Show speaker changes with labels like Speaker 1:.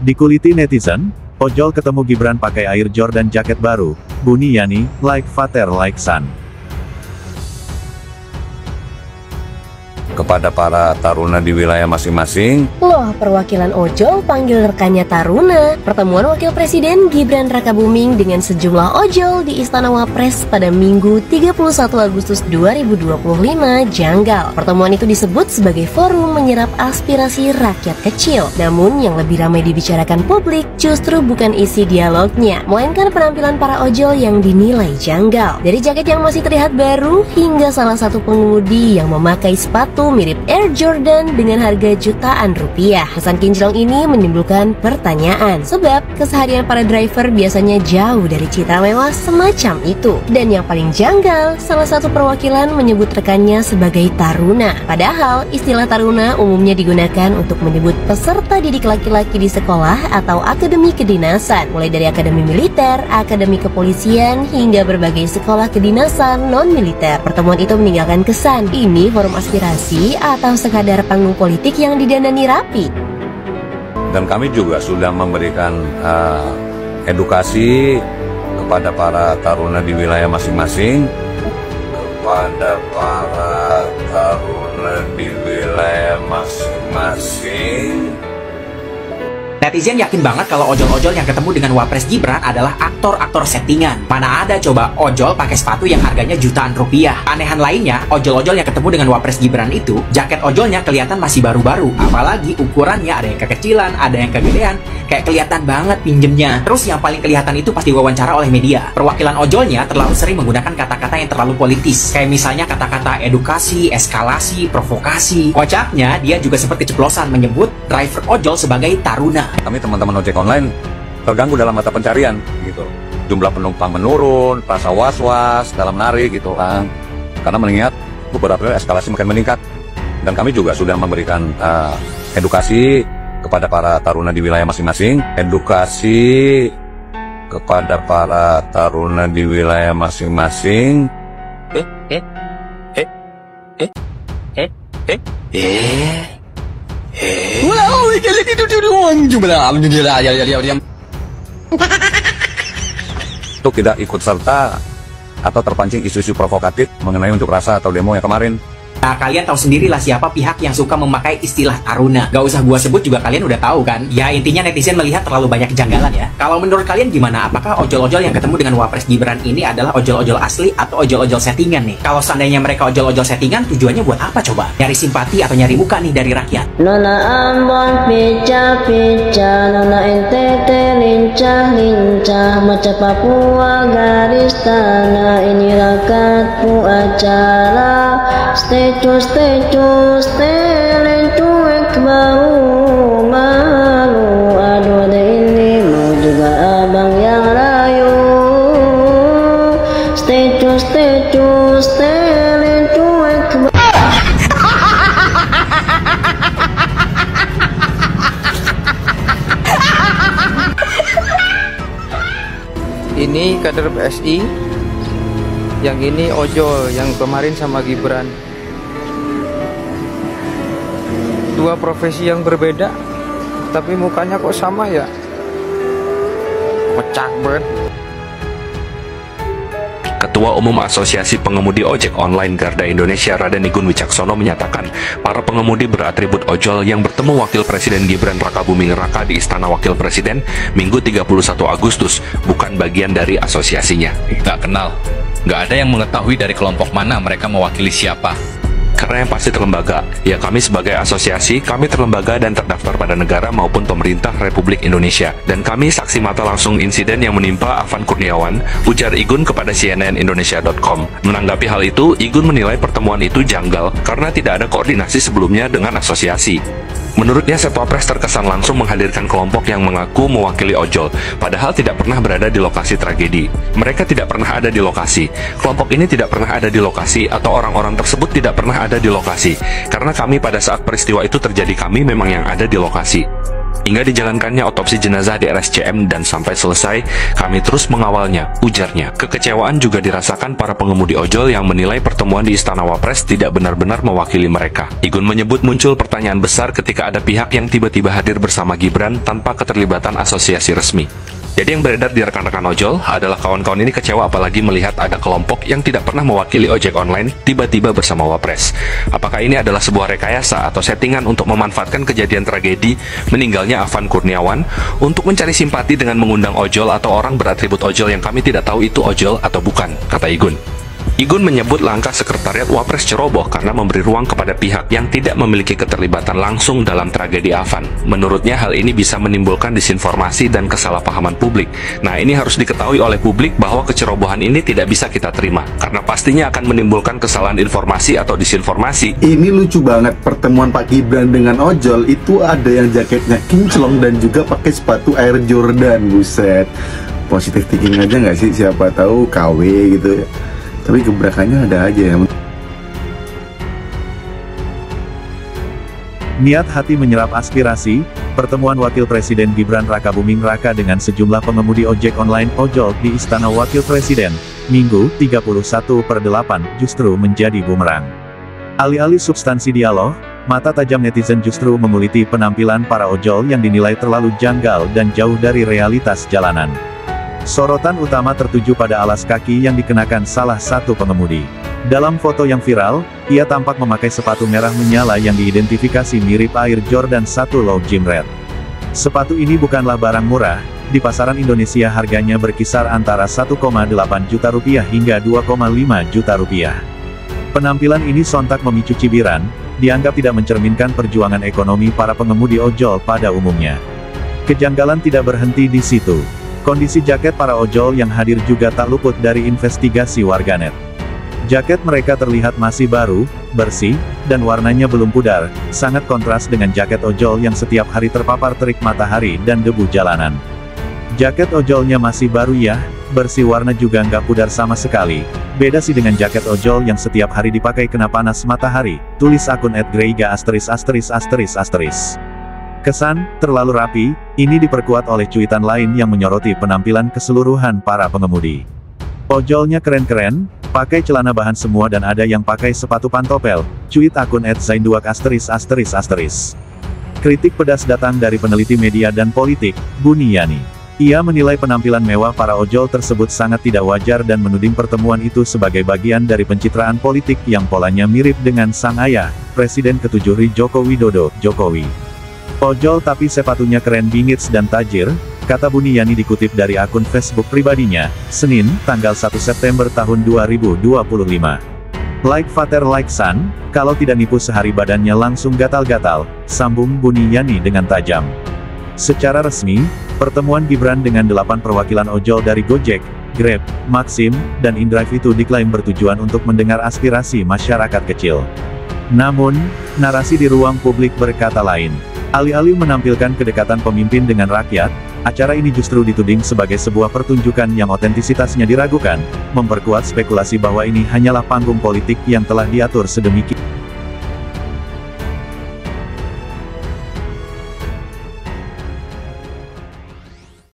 Speaker 1: Dikuliti netizen, ojol ketemu Gibran pakai Air Jordan jaket baru, Buniyani, like father like son.
Speaker 2: Kepada para taruna di wilayah masing-masing.
Speaker 3: Loh, perwakilan ojol panggil rekannya taruna. Pertemuan Wakil Presiden Gibran Rakabuming dengan sejumlah ojol di Istana Wapres pada Minggu 31 Agustus 2025 janggal. Pertemuan itu disebut sebagai forum menyerap aspirasi rakyat kecil. Namun yang lebih ramai dibicarakan publik justru bukan isi dialognya, melainkan penampilan para ojol yang dinilai janggal. Dari jaket yang masih terlihat baru hingga salah satu pengemudi yang memakai sepatu mirip Air Jordan dengan harga jutaan rupiah. Kesan kinclong ini menimbulkan pertanyaan, sebab keseharian para driver biasanya jauh dari citra mewah semacam itu. Dan yang paling janggal, salah satu perwakilan menyebut rekannya sebagai taruna. Padahal istilah taruna umumnya digunakan untuk menyebut peserta didik laki-laki di sekolah atau akademi kedinasan, mulai dari akademi militer, akademi kepolisian, hingga berbagai sekolah kedinasan non-militer. Pertemuan itu meninggalkan kesan, ini forum aspirasi atau sekadar panggung politik yang didanani rapi.
Speaker 2: Dan kami juga sudah memberikan edukasi kepada para taruna di wilayah masing-masing. Kepada para taruna di wilayah masing-masing.
Speaker 4: Netizen yakin banget kalau ojol-ojol yang ketemu dengan Wapres Gibran adalah aktor-aktor settingan. Mana ada coba ojol pakai sepatu yang harganya jutaan rupiah. Anehan lainnya, ojol-ojol yang ketemu dengan Wapres Gibran itu, jaket ojolnya kelihatan masih baru-baru. Apalagi ukurannya ada yang kekecilan, ada yang kegedean, kayak kelihatan banget pinjemnya. Terus yang paling kelihatan itu pasti wawancara oleh media. Perwakilan ojolnya terlalu sering menggunakan kata-kata yang terlalu politis. Kayak misalnya kata-kata edukasi, eskalasi, provokasi. Kocaknya, dia juga sempat keceplosan menyebut driver ojol sebagai taruna.
Speaker 2: Kami teman-teman ojek online terganggu dalam mata pencarian gitu. Jumlah penumpang menurun, rasa was-was dalam narik gitu kan. Karena mengingat beberapa kali eskalasi makin meningkat. Dan kami juga sudah memberikan edukasi kepada para taruna di wilayah masing-masing. Edukasi kepada para taruna di wilayah masing-masing. Untuk tidak ikut serta atau terpancing isu-isu provokatif mengenai unjuk rasa atau demo yang kemarin.
Speaker 4: Nah, kalian tahu sendirilah siapa pihak yang suka memakai istilah taruna. Gak usah gua sebut juga kalian udah tahu kan. Ya intinya netizen melihat terlalu banyak kejanggalan ya. Kalau menurut kalian gimana? Apakah ojol-ojol yang ketemu dengan Wapres Gibran ini adalah ojol-ojol asli atau ojol-ojol settingan nih? Kalau seandainya mereka ojol-ojol settingan, tujuannya buat apa coba? Nyari simpati atau nyari muka nih dari rakyat?
Speaker 5: Nona Ambon pica-pica, Nona NTT lincah-lincah, macam Papua garis tanah, ini rakatku acara. Stay cuek bau malu. Aduh ada ini mau juga abang yang rayu. Stay cuek bau.
Speaker 6: Ini kader PSI, yang ini ojol, yang kemarin sama Gibran. Dua profesi yang berbeda, tapi mukanya kok sama ya? Kocak banget.
Speaker 7: Ketua Umum Asosiasi Pengemudi Ojek Online Garda Indonesia Raden Igun Wicaksono menyatakan, para pengemudi beratribut ojol yang bertemu Wakil Presiden Gibran Rakabuming Raka di Istana Wakil Presiden Minggu 31 Agustus bukan bagian dari asosiasinya.
Speaker 8: Nggak kenal, nggak ada yang mengetahui dari kelompok mana mereka mewakili siapa.
Speaker 7: Karena yang pasti terlembaga, ya kami sebagai asosiasi, kami terlembaga dan terdaftar pada negara maupun pemerintah Republik Indonesia. Dan kami saksi mata langsung insiden yang menimpa Afan Kurniawan, ujar Igun kepada cnnindonesia.com. Menanggapi hal itu, Igun menilai pertemuan itu janggal karena tidak ada koordinasi sebelumnya dengan asosiasi. Menurutnya, Setwapres terkesan langsung menghadirkan kelompok yang mengaku mewakili ojol, padahal tidak pernah berada di lokasi tragedi. Mereka tidak pernah ada di lokasi. Kelompok ini tidak pernah ada di lokasi, atau orang-orang tersebut tidak pernah ada di lokasi. Karena kami pada saat peristiwa itu terjadi, kami memang yang ada di lokasi. Hingga dijalankannya otopsi jenazah di RSCM dan sampai selesai, kami terus mengawalnya, ujarnya. Kekecewaan juga dirasakan para pengemudi ojol yang menilai pertemuan di Istana Wapres tidak benar-benar mewakili mereka. Igun menyebut muncul pertanyaan besar ketika ada pihak yang tiba-tiba hadir bersama Gibran tanpa keterlibatan asosiasi resmi. Jadi yang beredar di rekan-rekan ojol adalah kawan-kawan ini kecewa apalagi melihat ada kelompok yang tidak pernah mewakili ojek online tiba-tiba bersama Wapres. Apakah ini adalah sebuah rekayasa atau settingan untuk memanfaatkan kejadian tragedi meninggalnya Afan Kurniawan untuk mencari simpati dengan mengundang ojol atau orang beratribut ojol yang kami tidak tahu itu ojol atau bukan, kata Igun. Igun menyebut langkah sekretariat Wapres ceroboh karena memberi ruang kepada pihak yang tidak memiliki keterlibatan langsung dalam tragedi Afan. Menurutnya hal ini bisa menimbulkan disinformasi dan kesalahpahaman publik. Nah, ini harus diketahui oleh publik bahwa kecerobohan ini tidak bisa kita terima, karena pastinya akan menimbulkan kesalahan informasi atau disinformasi.
Speaker 9: Ini lucu banget, pertemuan Pak Gibran dengan ojol itu ada yang jaketnya kinclong dan juga pakai sepatu Air Jordan, buset. Positif thinking aja nggak sih, siapa tahu KW gitu ya. Tapi gebrakannya ada aja ya.
Speaker 1: Niat hati menyerap aspirasi, pertemuan Wakil Presiden Gibran Rakabuming Raka dengan sejumlah pengemudi ojek online ojol di Istana Wakil Presiden, Minggu 31/8 justru menjadi bumerang. Alih-alih substansi dialog, mata tajam netizen justru memuliti penampilan para ojol yang dinilai terlalu janggal dan jauh dari realitas jalanan. Sorotan utama tertuju pada alas kaki yang dikenakan salah satu pengemudi. Dalam foto yang viral, ia tampak memakai sepatu merah menyala yang diidentifikasi mirip Air Jordan 1 Low Gym Red. Sepatu ini bukanlah barang murah, di pasaran Indonesia harganya berkisar antara 1,8 juta rupiah hingga 2,5 juta rupiah. Penampilan ini sontak memicu cibiran, dianggap tidak mencerminkan perjuangan ekonomi para pengemudi ojol pada umumnya. Kejanggalan tidak berhenti di situ. Kondisi jaket para ojol yang hadir juga tak luput dari investigasi warganet. Jaket mereka terlihat masih baru, bersih, dan warnanya belum pudar, sangat kontras dengan jaket ojol yang setiap hari terpapar terik matahari dan debu jalanan. Jaket ojolnya masih baru ya, bersih, warna juga nggak pudar sama sekali. Beda sih dengan jaket ojol yang setiap hari dipakai kena panas matahari, tulis akun @greyga ******. Kesan terlalu rapi, ini diperkuat oleh cuitan lain yang menyoroti penampilan keseluruhan para pengemudi. Ojolnya keren-keren, pakai celana bahan semua dan ada yang pakai sepatu pantopel, cuit akun @zainduak ******. Kritik pedas datang dari peneliti media dan politik, Buniyani. Ia menilai penampilan mewah para ojol tersebut sangat tidak wajar dan menuding pertemuan itu sebagai bagian dari pencitraan politik yang polanya mirip dengan sang ayah, Presiden ke-7 RI Joko Widodo, Jokowi. Ojol tapi sepatunya keren, bingits dan tajir, kata Buniyani dikutip dari akun Facebook pribadinya, Senin, tanggal 1 September tahun 2025. Like father like son, kalau tidak nipu sehari badannya langsung gatal-gatal, sambung Buniyani dengan tajam. Secara resmi, pertemuan Gibran dengan 8 perwakilan ojol dari Gojek, Grab, Maxim, dan InDrive itu diklaim bertujuan untuk mendengar aspirasi masyarakat kecil. Namun, narasi di ruang publik berkata lain. Alih-alih menampilkan kedekatan pemimpin dengan rakyat, acara ini justru dituding sebagai sebuah pertunjukan yang otentisitasnya diragukan, memperkuat spekulasi bahwa ini hanyalah panggung politik yang telah diatur sedemikian.